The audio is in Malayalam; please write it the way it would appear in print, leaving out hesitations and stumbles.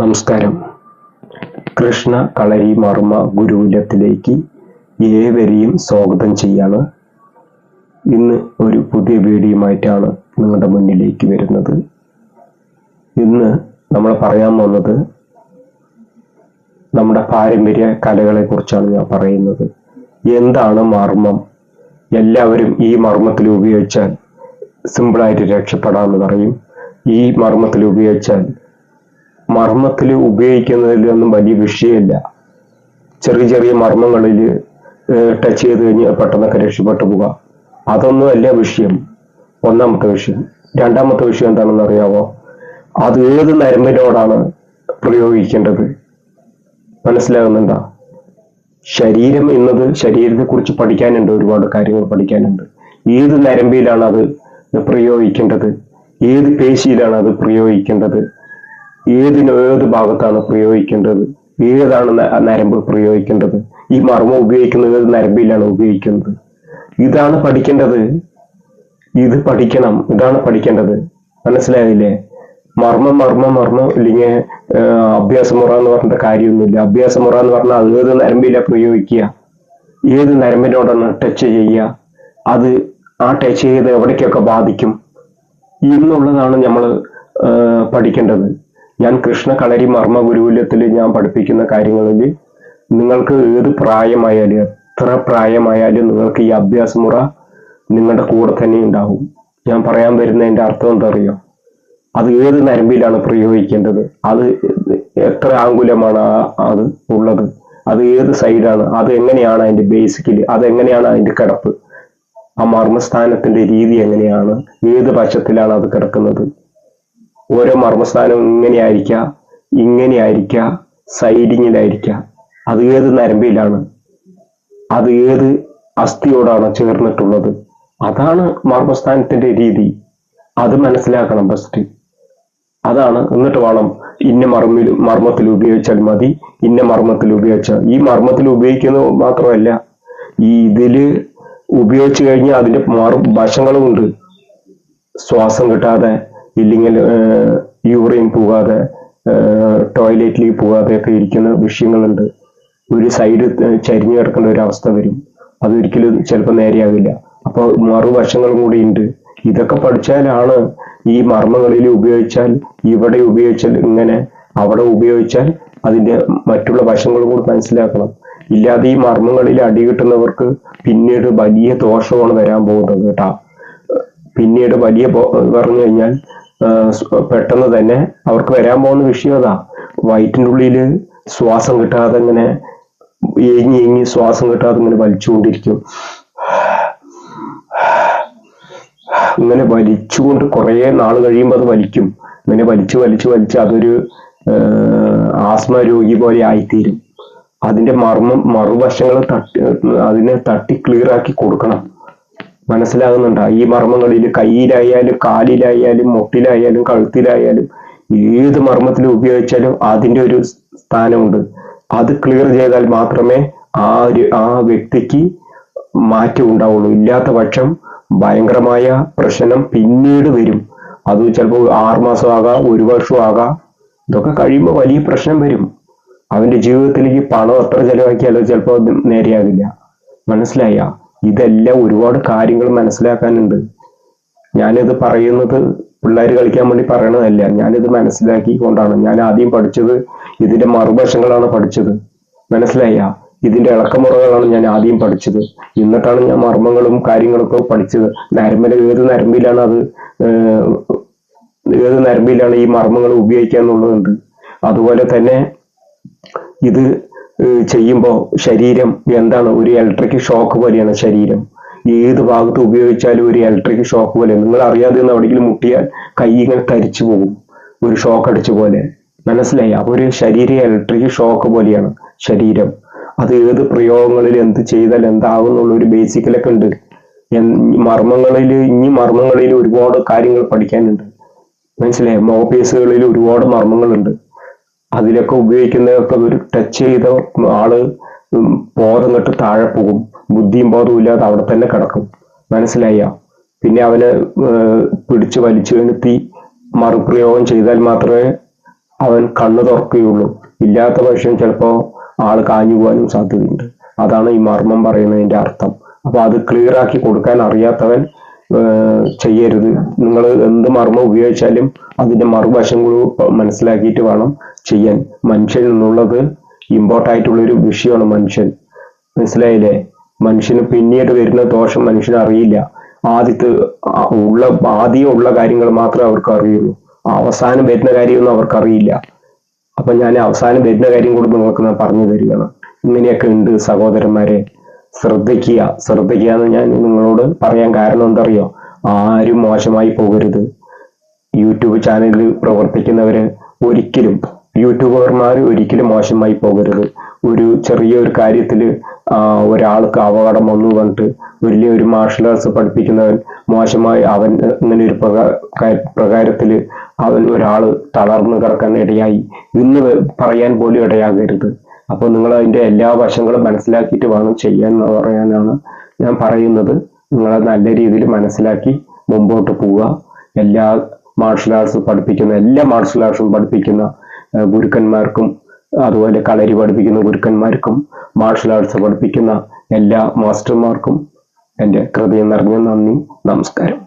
നമസ്കാരം. കൃഷ്ണ കളരി മർമ്മ ഗുരുകുലത്തിലേക്ക് ഏവരെയും സ്വാഗതം ചെയ്യാണ്. ഇന്ന് ഒരു പുതിയ വീഡിയോയുമായിട്ടാണ് നിങ്ങളുടെ മുന്നിലേക്ക് വരുന്നത്. ഇന്ന് നമ്മൾ പറയാൻ പോകുന്നത് നമ്മുടെ പാരമ്പര്യ കലകളെ കുറിച്ചാണ് ഞാൻ പറയുന്നത്. എന്താണ് മർമ്മം? എല്ലാവരും ഈ മർമ്മത്തിൽ ഉപയോഗിച്ചാൽ സിമ്പിളായിട്ട് രക്ഷപ്പെടാമെന്ന് പറയും. ഈ മർമ്മത്തിൽ ഉപയോഗിക്കുന്നതിലൊന്നും വലിയ വിഷയമില്ല. ചെറിയ ചെറിയ മർമ്മങ്ങളിൽ ടച്ച് ചെയ്ത് കഴിഞ്ഞ് പെട്ടെന്നൊക്കെ രക്ഷപ്പെട്ടു പോകാം. അതൊന്നുമല്ല വിഷയം. ഒന്നാമത്തെ വിഷയം. രണ്ടാമത്തെ വിഷയം എന്താണെന്ന് അറിയാമോ? അത് ഏത് നരമ്പിനോടാണ് പ്രയോഗിക്കേണ്ടത്? മനസ്സിലാകുന്നുണ്ടോ? ശരീരം എന്നത്, ശരീരത്തെ കുറിച്ച് പഠിക്കാനുണ്ട്, ഒരുപാട് കാര്യങ്ങൾ പഠിക്കാനുണ്ട്. ഏത് നരമ്പിലാണ് അത് പ്രയോഗിക്കേണ്ടത്? ഏത് പേശിയിലാണ് അത് പ്രയോഗിക്കേണ്ടത്? ഏത് ഭാഗത്താണ് പ്രയോഗിക്കേണ്ടത്? ഏതാണ് നരമ്പ് പ്രയോഗിക്കേണ്ടത്? ഈ മർമ്മം ഉപയോഗിക്കുന്നത് ഏത് നരമ്പിലാണ് ഉപയോഗിക്കുന്നത്? ഇതാണ് പഠിക്കേണ്ടത്. ഇത് പഠിക്കണം. ഇതാണ് പഠിക്കേണ്ടത്. മനസ്സിലായില്ലേ? മർമ്മം ഇല്ലെങ്കിൽ അഭ്യാസമുറ എന്ന് പറഞ്ഞ കാര്യമൊന്നുമില്ല. അഭ്യാസമുറ എന്ന് പറഞ്ഞാൽ അത് ഏത് നരമ്പിലാണ് പ്രയോഗിക്കുക, ഏത് നരമ്പിനോടാണ് ടച്ച് ചെയ്യുക, അത് ആ ടച്ച് ചെയ്ത് എവിടേക്കൊക്കെ ബാധിക്കും എന്നുള്ളതാണ് നമ്മൾ പഠിക്കേണ്ടത്. ഞാൻ കൃഷ്ണ കളരി മർമ്മ ഗുരുകുലത്തിൽ ഞാൻ പഠിപ്പിക്കുന്ന കാര്യങ്ങളിൽ നിങ്ങൾക്ക് ഏത് പ്രായമായാലും, എത്ര പ്രായമായാലും നിങ്ങൾക്ക് ഈ അഭ്യാസമുറ നിങ്ങളുടെ കൂടെ തന്നെ ഉണ്ടാവും. ഞാൻ പറയാൻ വരുന്നതിൻ്റെ അർത്ഥം എന്താ അറിയോ? അത് ഏത് നരമ്പിലാണ് പ്രയോഗിക്കേണ്ടത്, അത് എത്ര ആങ്കുലമാണ് അത് ഉള്ളത്, അത് ഏത് സൈഡാണ്, അത് എങ്ങനെയാണ് അതിൻ്റെ ബേസിക്കലി, അതെങ്ങനെയാണ് അതിൻ്റെ കിടപ്പ്, ആ മർമ്മസ്ഥാനത്തിന്റെ രീതി എങ്ങനെയാണ്, ഏത് വശത്തിലാണ് അത് കിടക്കുന്നത്. ഓരോ മർമ്മസ്ഥാനവും ഇങ്ങനെയായിരിക്കാം, സൈഡിങ്ങിലായിരിക്കാം. അത് ഏത് നരമ്പിലാണ്, അത് ഏത് അസ്ഥിയോടാണ് ചേർന്നിട്ടുള്ളത്, അതാണ് മർമ്മസ്ഥാനത്തിന്റെ രീതി. അത് മനസ്സിലാക്കണം ഫസ്റ്റ്. അതാണ്. എന്നിട്ട് വേണം ഇന്ന മർമ്മത്തിൽ ഉപയോഗിച്ചാൽ മതി, ഇന്ന മർമ്മത്തിൽ ഉപയോഗിച്ചാൽ. ഈ മർമ്മത്തിൽ ഉപയോഗിക്കുന്നത് മാത്രമല്ല, ഈ ഇതില് ഉപയോഗിച്ചു കഴിഞ്ഞാൽ അതിന്റെ വശങ്ങളും ഉണ്ട്. ശ്വാസം കിട്ടാതെ, ഇല്ലെങ്കിൽ യൂറിൻ പോകാതെ, ടോയ്ലറ്റിലേക്ക് പോകാതെ ഒക്കെ ഇരിക്കുന്ന വിഷയങ്ങളുണ്ട്. ഒരു സൈഡ് ചരിഞ്ഞു കിടക്കേണ്ട ഒരു അവസ്ഥ വരും. അതൊരിക്കലും ചിലപ്പോൾ നേരെയാവില്ല. അപ്പോൾ മറുവശങ്ങളും കൂടി ഉണ്ട്. ഇതൊക്കെ പഠിച്ചാലാണ് ഈ മർമ്മങ്ങളിൽ ഉപയോഗിച്ചാൽ, ഇവിടെ ഉപയോഗിച്ചാൽ ഇങ്ങനെ, അവിടെ ഉപയോഗിച്ചാൽ അതിന്റെ മറ്റുള്ള വശങ്ങളും കൂടി മനസ്സിലാക്കണം. ഇല്ലാതെ ഈ മർമ്മങ്ങളിൽ അടി കിട്ടുന്നവർക്ക് പിന്നീട് വലിയ ദോഷമാണ് വരാൻ പോകുന്നത് കേട്ടാ. പിന്നീട് വലിയ പറഞ്ഞു കഴിഞ്ഞാൽ പെട്ടെന്ന് തന്നെ അവർക്ക് വരാൻ പോകുന്ന വിഷയം അതാ. വയറ്റിൻ്റെ ഉള്ളില് ശ്വാസം കിട്ടാതെ ഇങ്ങനെ ഏങ്ങി ശ്വാസം കിട്ടാതെ ഇങ്ങനെ വലിച്ചുകൊണ്ടിരിക്കും. ഇങ്ങനെ വലിച്ചുകൊണ്ട് കുറേ നാൾ കഴിയുമ്പോൾ അത് വലിക്കും. ഇങ്ങനെ വലിച്ച് അതൊരു ആസ്മ രോഗി പോലെ ആയിത്തീരും. അതിന്റെ മറുവശങ്ങൾ അതിനെ തട്ടി ക്ലിയർ ആക്കി കൊടുക്കണം. മനസ്സിലാകുന്നുണ്ടോ? ഈ മർമ്മങ്ങളിൽ കയ്യിലായാലും കാലിലായാലും മുട്ടിലായാലും കഴുത്തിലായാലും ഏത് മർമ്മത്തിൽ ഉപയോഗിച്ചാലും അതിന്റെ ഒരു സ്ഥാനമുണ്ട്. അത് ക്ലിയർ ചെയ്താൽ മാത്രമേ ആ വ്യക്തിക്ക് മാറ്റം ഉണ്ടാവുള്ളൂ. ഇല്ലാത്ത പക്ഷം ഭയങ്കരമായ പ്രശ്നം പിന്നീട് വരും. അത് ചിലപ്പോൾ 6 മാസം ആകാം, 1 വർഷം ആകാം. ഇതൊക്കെ കഴിയുമ്പോൾ വലിയ പ്രശ്നം വരും. അവന്റെ ജീവിതത്തിലേക്ക് പണം എത്ര ചെലവാക്കിയാലോ ചിലപ്പോൾ നേരെയാവില്ല. മനസ്സിലായ? ഇതെല്ലാം ഒരുപാട് കാര്യങ്ങൾ മനസ്സിലാക്കാനുണ്ട്. ഞാനിത് പറയുന്നത് പിള്ളേർ കളിക്കാൻ വേണ്ടി പറയണതല്ല. ഞാനിത് മനസ്സിലാക്കിക്കൊണ്ടാണ്. ഞാൻ ആദ്യം പഠിച്ചത് ഇതിന്റെ മറുവശങ്ങളാണ് പഠിച്ചത്. മനസ്സിലായ? ഇതിന്റെ ഇളക്കമുറകളാണ് ഞാൻ ആദ്യം പഠിച്ചത്. എന്നിട്ടാണ് ഞാൻ മർമ്മങ്ങളും കാര്യങ്ങളൊക്കെ പഠിച്ചത്. ഏത് നരമ്പിലാണ് ഈ മർമ്മങ്ങൾ ഉപയോഗിക്കുക എന്നുള്ളതുണ്ട്. അതുപോലെ തന്നെ ഇത് ചെയ്യുമ്പോൾ ശരീരം എന്താണ്, ഒരു ഇലക്ട്രിക് ഷോക്ക് പോലെയാണ് ശരീരം. ഏത് ഭാഗത്ത് ഉപയോഗിച്ചാലും ഒരു ഇലക്ട്രിക് ഷോക്ക് പോലെ. നിങ്ങൾ അറിയാതെ എവിടെയെങ്കിലും മുട്ടിയാൽ കൈ ഇങ്ങനെ തരിച്ചു പോകും, ഒരു ഷോക്ക് അടിച്ച പോലെ. മനസ്സിലായി? അപ്പൊ ഒരു ശരീരം ഇലക്ട്രിക് ഷോക്ക് പോലെയാണ് ശരീരം. അത് ഏത് പ്രയോഗങ്ങളിൽ എന്ത് ചെയ്താൽ എന്താകും എന്നുള്ള ഒരു ബേസിക്കലൊക്കെ ഉണ്ട്. മർമ്മങ്ങളിൽ ഒരുപാട് കാര്യങ്ങൾ പഠിക്കാനുണ്ട്. മനസ്സിലായി? മോപേസുകളിൽ ഒരുപാട് മർമ്മങ്ങളുണ്ട്. അതിലൊക്കെ ഉപയോഗിക്കുന്നതൊക്കെ ഒരു ടച്ച് ചെയ്ത ആള് ബോധം കെട്ട് താഴെ പോകും. ബുദ്ധിയും ബോധവും ഇല്ലാതെ അവിടെ തന്നെ കിടക്കും. മനസ്സിലായ? പിന്നെ അവനെ പിടിച്ച് വലിച്ചു വീഴ്ത്തി മറുപ്രയോഗം ചെയ്താൽ മാത്രമേ അവൻ കണ്ണു തുറക്കുകയുള്ളൂ. ഇല്ലാത്ത പക്ഷം ചിലപ്പോൾ ആള് കാഞ്ഞു പോകാനും സാധ്യതയുണ്ട്. അതാണ് ഈ മർമ്മം പറയുന്നതിന്റെ അർത്ഥം. അപ്പൊ അത് ക്ലിയർ ആക്കി കൊടുക്കാൻ അറിയാത്തവൻ ചെയ്യരുത്. നിങ്ങൾ എന്ത് മർമ്മം ഉപയോഗിച്ചാലും അതിന്റെ മറുവശം കൂടി മനസ്സിലാക്കിയിട്ട് വേണം ചെയ്യാൻ. മനുഷ്യൻ എന്നുള്ളത് ഇമ്പോർട്ടൻ്റ് ആയിട്ടുള്ള ഒരു വിഷയമാണ് മനുഷ്യൻ. മനസ്സിലായില്ലേ? മനുഷ്യന് പിന്നീട് വരുന്ന ദോഷം മനുഷ്യന് അറിയില്ല. ആദ്യം ഉള്ള കാര്യങ്ങൾ മാത്രമേ അവർക്ക് അറിയുള്ളൂ. അവസാനം വരുന്ന കാര്യമൊന്നും അവർക്ക് അറിയില്ല. അപ്പൊ ഞാൻ അവസാനം വരുന്ന കാര്യം കൂടി നിങ്ങൾക്ക് ഞാൻ പറഞ്ഞു തരികയാണ്. ഇങ്ങനെയൊക്കെ ഉണ്ട് സഹോദരന്മാരെ, ശ്രദ്ധിക്കുക എന്ന് ഞാൻ നിങ്ങളോട് പറയാൻ കാരണം എന്തറിയോ? ആരും മോശമായി പോകരുത്. യൂട്യൂബ് ചാനലിൽ പ്രവർത്തിക്കുന്നവര് ഒരിക്കലും, യൂട്യൂബർമാർ ഒരിക്കലും മോശമായി പോകരുത്. ഒരു ചെറിയൊരു കാര്യത്തിൽ ഒരാൾക്ക് അപകടം വന്നു പറഞ്ഞിട്ട് വലിയൊരു മാർഷൽ ആർട്സ് പഠിപ്പിക്കുന്നവൻ മോശമായി അവൻ ഇങ്ങനെ ഒരു പ്രകാരത്തിൽ അവൻ ഒരാൾ തളർന്നു കിടക്കാൻ ഇടയായി എന്ന് പറയാൻ പോലും ഇടയാകരുത്. അപ്പൊ നിങ്ങൾ അതിന്റെ എല്ലാ വശങ്ങളും മനസ്സിലാക്കിയിട്ട് വേണം ചെയ്യാൻ എന്ന് പറയാനാണ് ഞാൻ പറയുന്നത്. നിങ്ങൾ നല്ല രീതിയിൽ മനസ്സിലാക്കി മുമ്പോട്ട് പോവുക. എല്ലാ മാർഷൽ ആർട്സും പഠിപ്പിക്കുന്ന ഗുരുക്കന്മാർക്കും, അതുപോലെ കളരി പഠിപ്പിക്കുന്ന ഗുരുക്കന്മാർക്കും, മാർഷൽ ആർട്സ് പഠിപ്പിക്കുന്ന എല്ലാ മാസ്റ്റർമാർക്കും എൻ്റെ ഹൃദയം നിറഞ്ഞ നന്ദി, നമസ്കാരം.